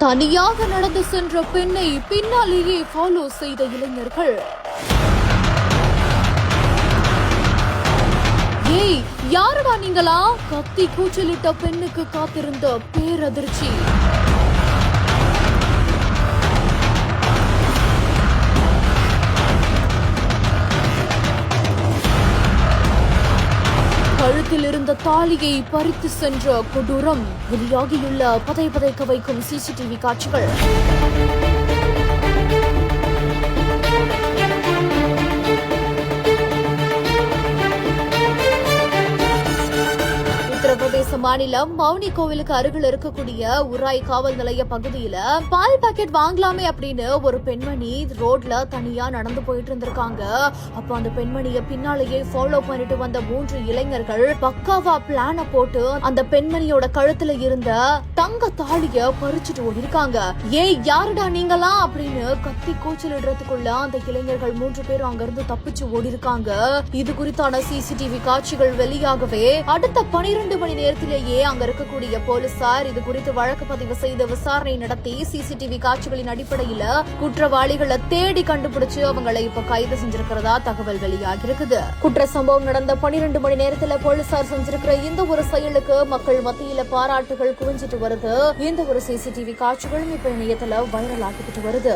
தனியாக நடந்து சென்ற பெண்ணை பின்னாலேயே ஃபாலோ செய்த இளைஞர்கள். ஏய் யாருடா நீங்களா? கத்தி கூச்சலிட்ட பெண்ணுக்கு காத்திருந்த பேரதிர்ச்சி. கழுத்தில் இருந்த தாலியை பறித்து சென்ற கொடூரம். வெளியாகியுள்ள பதைக்க வைக்கும் சிசிடிவி காட்சிகள். உத்தரப்பிரதேச மாநிலம் மௌனி கோவிலுக்கு அருகில் இருக்கக்கூடிய உராய் காவல் நிலைய பகுதியில பால் பாக்கெட் வாங்கலாமே அப்படின்னு ஒரு பெண்மணி ரோட்ல தனியா நடந்து போயிட்டு இருந்திருக்காங்க. அப்ப அந்த பெண்மணிய பின்னாலேயே ஃபாலோ பண்ணிட்டு வந்த 3 இளைஞர்கள் பக்காவா பிளான போட்டு அந்த பெண்மணியோட கழுத்துல இருந்த தங்க தாலிய பறிச்சுட்டு ஓடிருக்காங்க. ஏய் யாருடா நீங்களா அப்படின்னு கத்தி கூச்சலிடுறதுக்குள்ள அந்த இளைஞர்கள் 3 பேரும் அங்க இருந்து தப்பிச்சு ஓடிருக்காங்க. இது குறித்தான சிசிடிவி காட்சிகள் வெளியாகவே அடுத்த 12 மணி நேரத்திலேயே அங்க இருக்கக்கூடிய போலீசார் இது குறித்து வழக்கு பதிவு செய்து விசாரணை நடத்தி சிசிடிவி காட்சிகளின் அடிப்படையில குற்றவாளிகளை தேடி கண்டுபிடிச்சு அவங்களை இப்ப கைது செஞ்சிருக்கிறதா தகவல் வெளியாகி இருக்குது. குற்ற சம்பவம் நடந்த 12 மணி நேரத்துல போலீசார் செஞ்சிருக்கிற இந்த ஒரு செயலுக்கு மக்கள் மத்தியில பாராட்டுகள் குவிஞ்சிட்டு வருது. இந்த ஒரு சிசிடிவி காட்சிகளும் இப்ப இணையத்துல வைரல் ஆகிட்டு வருது.